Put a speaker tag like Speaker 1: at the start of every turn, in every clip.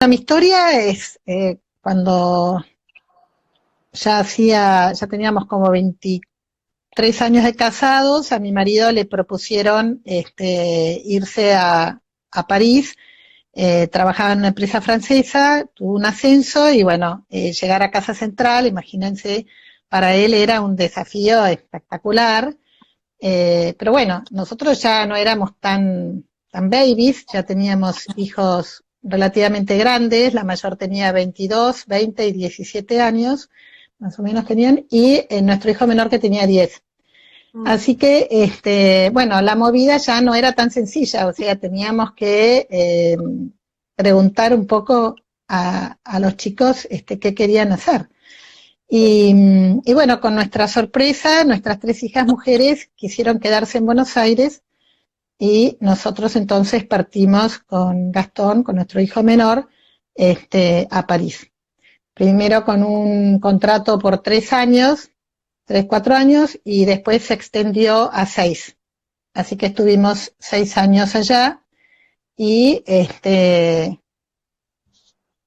Speaker 1: Mi historia es cuando ya teníamos como 23 años de casados, a mi marido le propusieron irse a París. Trabajaba en una empresa francesa, tuvo un ascenso y bueno, llegar a Casa Central, imagínense, para él era un desafío espectacular. Pero bueno, nosotros ya no éramos tan babies, ya teníamos hijos relativamente grandes, la mayor tenía 22, 20 y 17 años, más o menos tenían, y nuestro hijo menor que tenía 10. Así que, bueno, la movida ya no era tan sencilla, o sea, teníamos que preguntar un poco a los chicos qué querían hacer. Y bueno, con nuestra sorpresa, nuestras 3 hijas mujeres quisieron quedarse en Buenos Aires y nosotros entonces partimos con Gastón, con nuestro hijo menor, a París. Primero con un contrato por 3 años, 3, 4 años, y después se extendió a 6. Así que estuvimos 6 años allá y,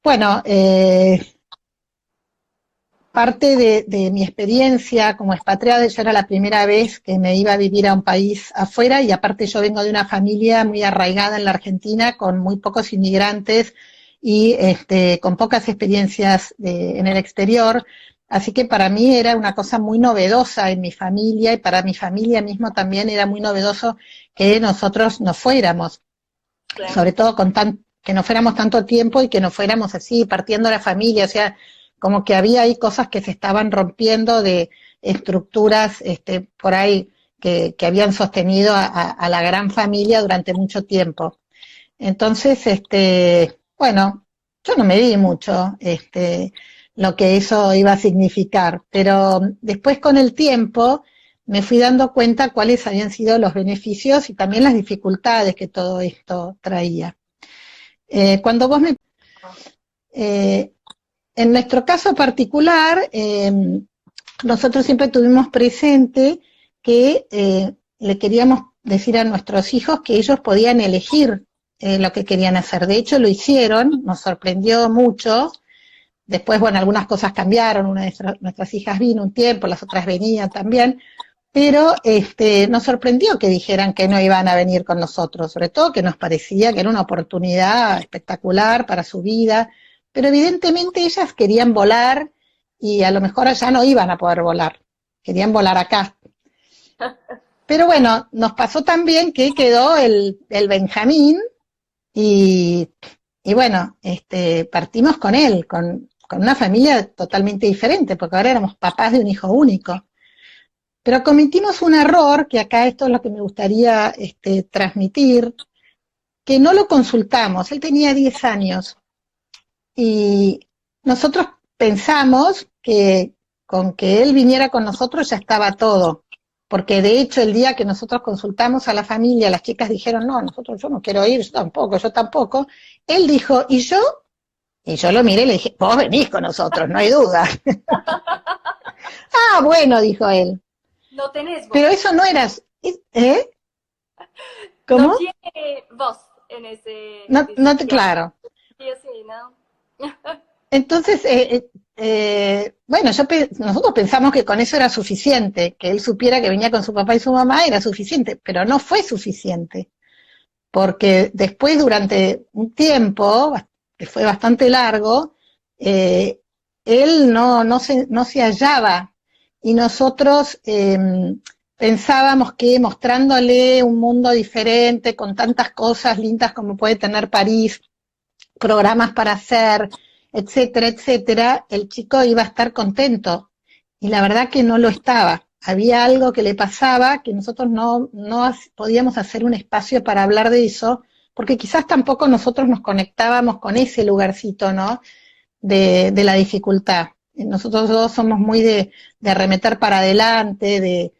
Speaker 1: bueno, parte de mi experiencia como expatriada, yo era la primera vez que me iba a vivir a un país afuera y aparte yo vengo de una familia muy arraigada en la Argentina con muy pocos inmigrantes y con pocas experiencias en el exterior, así que para mí era una cosa muy novedosa en mi familia y para mi familia mismo también era muy novedoso que nosotros nos fuéramos,
Speaker 2: Claro.
Speaker 1: sobre todo que no fuéramos tanto tiempo y que no fuéramos así partiendo la familia, o sea, como que había ahí cosas que se estaban rompiendo de estructuras por ahí que habían sostenido a la gran familia durante mucho tiempo. Entonces, bueno, yo no me di mucho lo que eso iba a significar, pero después con el tiempo me fui dando cuenta cuáles habían sido los beneficios y también las dificultades que todo esto traía. Cuando vos me... Eh, en nuestro caso particular, nosotros siempre tuvimos presente que le queríamos decir a nuestros hijos que ellos podían elegir lo que querían hacer. De hecho, lo hicieron, nos sorprendió mucho. Después, bueno, algunas cosas cambiaron, una de nuestras hijas vino un tiempo, las otras venían también, pero nos sorprendió que dijeran que no iban a venir con nosotros, sobre todo que nos parecía que era una oportunidad espectacular para su vida, pero evidentemente ellas querían volar y a lo mejor allá no iban a poder volar, querían volar acá. Pero bueno, nos pasó también que quedó el Benjamín y, y bueno, partimos con él, con una familia totalmente diferente, porque ahora éramos papás de un hijo único. Pero cometimos un error, que acá esto es lo que me gustaría transmitir, que no lo consultamos. Él tenía 10 años y nosotros pensamos que con que él viniera con nosotros ya estaba todo. Porque de hecho el día que nosotros consultamos a la familia, las chicas dijeron, no, yo no quiero ir, yo tampoco. Él dijo, ¿y yo? Y yo lo miré y le dije, vos venís con nosotros, no hay duda. Ah, bueno, dijo él.
Speaker 2: No tenés voz.
Speaker 1: Pero eso no era... ¿Eh?
Speaker 2: No
Speaker 1: ¿Cómo?
Speaker 2: tiene voz en ese decisión.
Speaker 1: Claro.
Speaker 2: Sí, sí, ¿no?
Speaker 1: Entonces, bueno, nosotros pensamos que con eso era suficiente, que él supiera que venía con su papá y su mamá era suficiente, pero no fue suficiente, porque después durante un tiempo, que fue bastante largo, él no se hallaba y nosotros pensábamos que mostrándole un mundo diferente, con tantas cosas lindas como puede tener París, programas para hacer, etcétera, etcétera, el chico iba a estar contento. Y la verdad que no lo estaba. Había algo que le pasaba que nosotros no podíamos hacer un espacio para hablar de eso, porque quizás tampoco nosotros nos conectábamos con ese lugarcito, ¿no? De la dificultad. Nosotros dos somos muy de arremeter para adelante,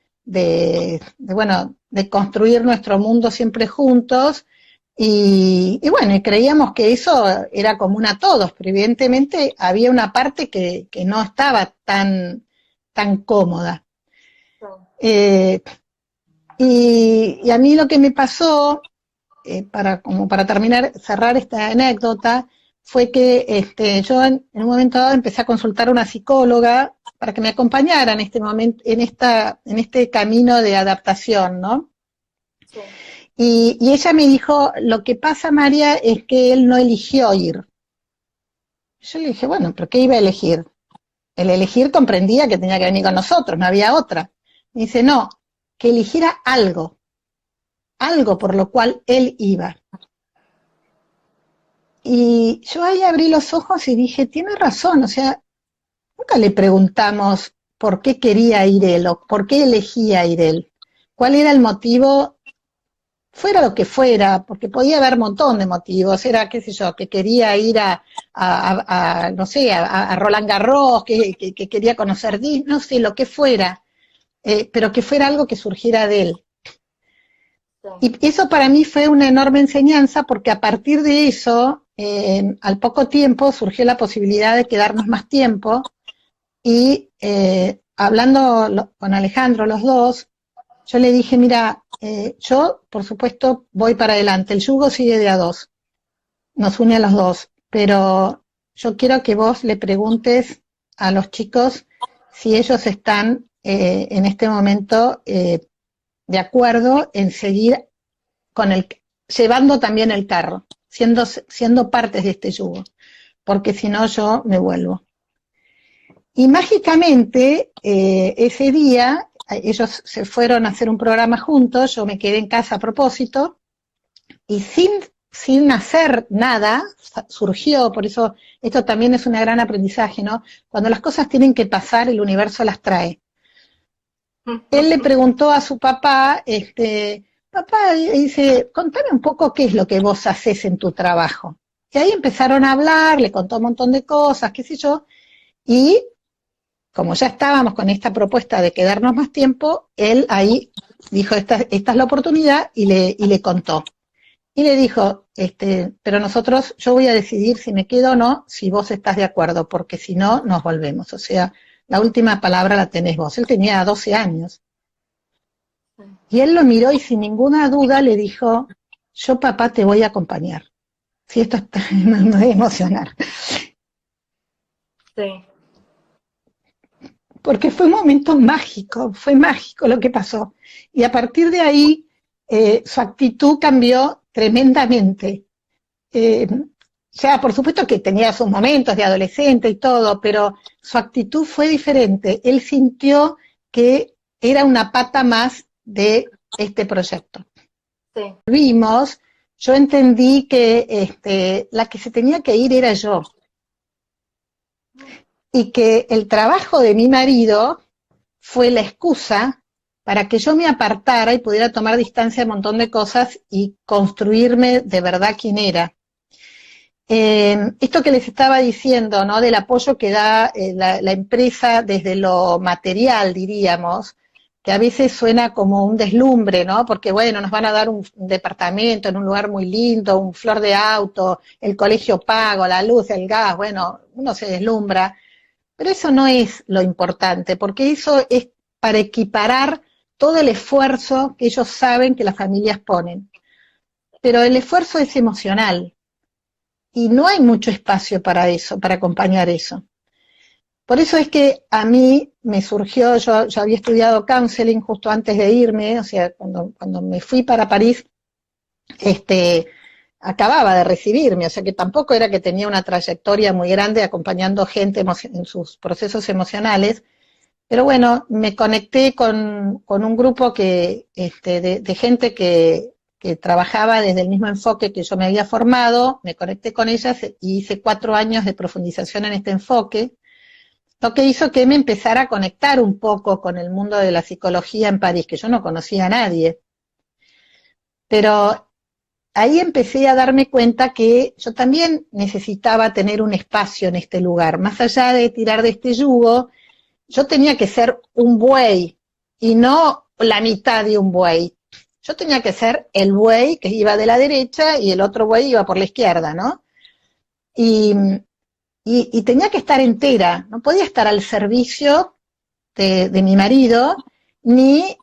Speaker 1: bueno, de construir nuestro mundo siempre juntos, y bueno, y creíamos que eso era común a todos, pero evidentemente había una parte que no estaba tan cómoda. Eh, y a mí lo que me pasó, como para terminar, cerrar esta anécdota, fue que yo en un momento dado empecé a consultar a una psicóloga para que me acompañara en este momento, en este camino de adaptación, ¿no?
Speaker 2: Sí.
Speaker 1: Y ella me dijo, lo que pasa, María, es que él no eligió ir. Yo le dije, bueno, ¿pero qué iba a elegir? El elegir comprendía que tenía que venir con nosotros, no había otra. Me dice, no, que eligiera algo por lo cual él iba. Y yo ahí abrí los ojos y dije, tiene razón, o sea, nunca le preguntamos por qué quería ir él o por qué elegía ir él. ¿Cuál era el motivo? Fuera lo que fuera, porque podía haber un montón de motivos, era, qué sé yo, que quería ir no sé, a Roland Garros, que quería conocer Disney, no sé, lo que fuera, pero que fuera algo que surgiera de él.
Speaker 2: Sí.
Speaker 1: Y eso para mí fue una enorme enseñanza, porque a partir de eso, al poco tiempo, surgió la posibilidad de quedarnos más tiempo, y hablando con Alejandro los dos, yo le dije, mira, yo, por supuesto, voy para adelante, el yugo sigue de a dos, nos une a los dos, pero yo quiero que vos le preguntes a los chicos si ellos están en este momento de acuerdo en seguir llevando también el carro, siendo partes de este yugo, porque si no yo me vuelvo. Y mágicamente, ese día, ellos se fueron a hacer un programa juntos, yo me quedé en casa a propósito, y sin hacer nada, surgió, por eso esto también es un gran aprendizaje, ¿no? Cuando las cosas tienen que pasar, el universo las trae. Él le preguntó a su papá, papá, dice, contame un poco qué es lo que vos haces en tu trabajo. Y ahí empezaron a hablar, le contó un montón de cosas, qué sé yo, y como ya estábamos con esta propuesta de quedarnos más tiempo, él ahí dijo, esta es la oportunidad, y le contó. Y le dijo, pero yo voy a decidir si me quedo o no, si vos estás de acuerdo, porque si no, nos volvemos. O sea, la última palabra la tenés vos. Él tenía 12 años. Y él lo miró y sin ninguna duda le dijo, yo, papá, te voy a acompañar. Si esto me voy a emocionar.
Speaker 2: Sí.
Speaker 1: Porque fue un momento mágico, fue mágico lo que pasó. Y a partir de ahí, su actitud cambió tremendamente. Ya, por supuesto que tenía sus momentos de adolescente y todo, pero su actitud fue diferente. Él sintió que era una pata más de este proyecto.
Speaker 2: Sí.
Speaker 1: Vimos, yo entendí que la que se tenía que ir era yo. Y que el trabajo de mi marido fue la excusa para que yo me apartara y pudiera tomar distancia de un montón de cosas y construirme de verdad quién era. Esto que les estaba diciendo, ¿no? Del apoyo que da la empresa desde lo material, diríamos, que a veces suena como un deslumbre, ¿no? Porque, bueno, nos van a dar un departamento en un lugar muy lindo, un flor de auto, el colegio pago, la luz, el gas, bueno, uno se deslumbra. Pero eso no es lo importante, porque eso es para equiparar todo el esfuerzo que ellos saben que las familias ponen. Pero el esfuerzo es emocional y no hay mucho espacio para eso, para acompañar eso. Por eso es que a mí me surgió, yo había estudiado counseling justo antes de irme, o sea, cuando me fui para París, acababa de recibirme, o sea que tampoco era que tenía una trayectoria muy grande acompañando gente en sus procesos emocionales, pero bueno, me conecté con un grupo de gente que trabajaba desde el mismo enfoque que yo me había formado, me conecté con ellas y hice 4 años de profundización en este enfoque, lo que hizo que me empezara a conectar un poco con el mundo de la psicología en París, que yo no conocía a nadie. Pero ahí empecé a darme cuenta que yo también necesitaba tener un espacio en este lugar. Más allá de tirar de este yugo, yo tenía que ser un buey y no la mitad de un buey. Yo tenía que ser el buey que iba de la derecha y el otro buey iba por la izquierda, ¿no? Y tenía que estar entera, no podía estar al servicio de mi marido, ni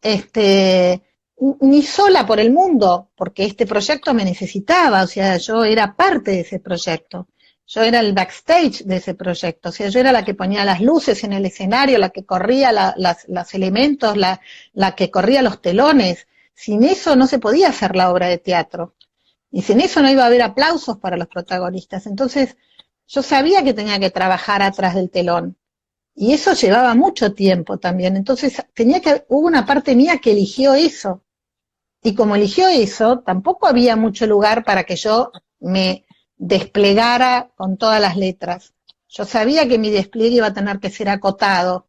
Speaker 1: sola por el mundo, porque este proyecto me necesitaba, o sea, yo era parte de ese proyecto. yo era el backstage de ese proyecto, o sea, yo era la que ponía las luces en el escenario, la que corría los elementos, la que corría los telones. Sin eso no se podía hacer la obra de teatro. Y sin eso no iba a haber aplausos para los protagonistas. Entonces, yo sabía que tenía que trabajar atrás del telón. Y eso llevaba mucho tiempo también. Entonces, hubo una parte mía que eligió eso. Y como eligió eso, tampoco había mucho lugar para que yo me desplegara con todas las letras. Yo sabía que mi despliegue iba a tener que ser acotado,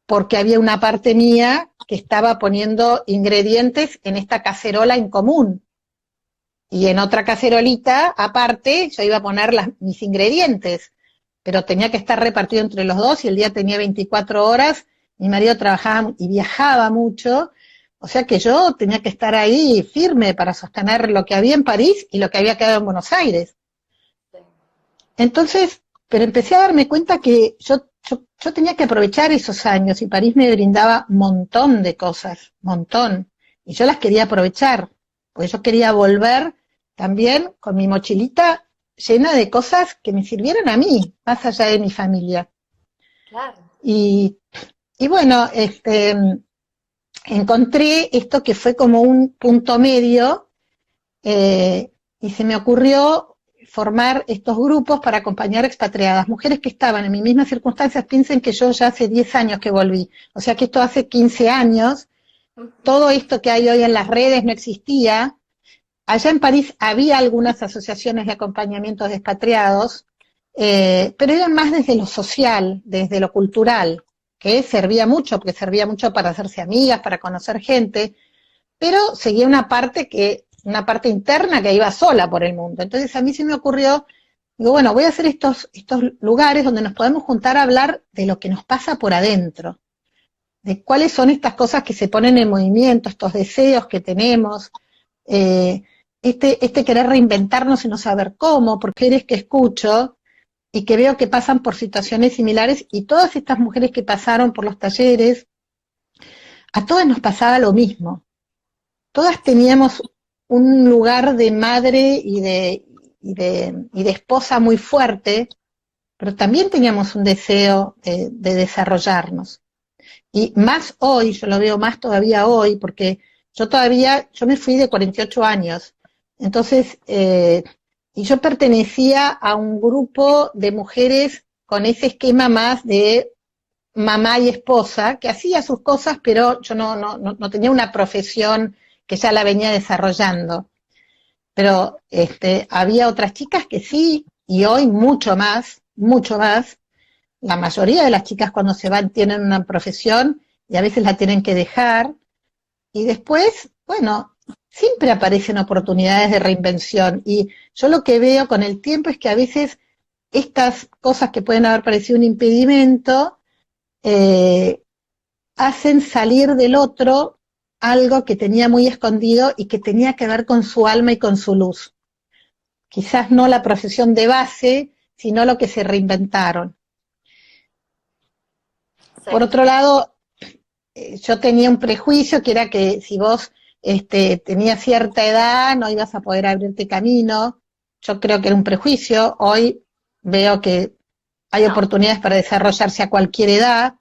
Speaker 1: porque había una parte mía que estaba poniendo ingredientes en esta cacerola en común. Y en otra cacerolita, aparte, yo iba a poner mis ingredientes, pero tenía que estar repartido entre los dos, y el día tenía 24 horas, mi marido trabajaba y viajaba mucho, o sea que yo tenía que estar ahí firme para sostener lo que había en París y lo que había quedado en Buenos Aires. Entonces, pero empecé a darme cuenta que yo tenía que aprovechar esos años, y París me brindaba un montón de cosas, montón, y yo las quería aprovechar, porque yo quería volver también con mi mochilita llena de cosas que me sirvieran a mí, más allá de mi familia.
Speaker 2: Claro.
Speaker 1: Y bueno, encontré esto que fue como un punto medio, y se me ocurrió formar estos grupos para acompañar expatriadas, mujeres que estaban en mis mismas circunstancias. Piensen que yo ya hace 10 años que volví, o sea que esto hace 15 años, todo esto que hay hoy en las redes no existía. Allá en París había algunas asociaciones de acompañamiento de expatriados, pero eran más desde lo social, desde lo cultural, que servía mucho, porque servía mucho para hacerse amigas, para conocer gente, pero seguía una parte interna que iba sola por el mundo. Entonces a mí se me ocurrió, digo, bueno, voy a hacer estos lugares donde nos podemos juntar a hablar de lo que nos pasa por adentro, de cuáles son estas cosas que se ponen en movimiento, estos deseos que tenemos, este querer reinventarnos y no saber cómo, porque eres que escucho y que veo que pasan por situaciones similares, y todas estas mujeres que pasaron por los talleres, a todas nos pasaba lo mismo. Todas teníamos un lugar de madre y de esposa muy fuerte, pero también teníamos un deseo de desarrollarnos. Y más hoy, yo lo veo más todavía hoy, porque yo me fui de 48 años, entonces, y yo pertenecía a un grupo de mujeres con ese esquema más de mamá y esposa, que hacía sus cosas, pero yo no tenía una profesión que ya la venía desarrollando. Pero había otras chicas que sí, y hoy mucho más. La mayoría de las chicas cuando se van tienen una profesión y a veces la tienen que dejar, y después, bueno, siempre aparecen oportunidades de reinvención, y yo lo que veo con el tiempo es que a veces estas cosas que pueden haber parecido un impedimento hacen salir del otro algo que tenía muy escondido y que tenía que ver con su alma y con su luz. Quizás no la profesión de base, sino lo que se reinventaron. Sí. Por otro lado, yo tenía un prejuicio que era que si vos tenías cierta edad no ibas a poder abrirte camino. Yo creo que era un prejuicio. Hoy veo que hay oportunidades para desarrollarse a cualquier edad.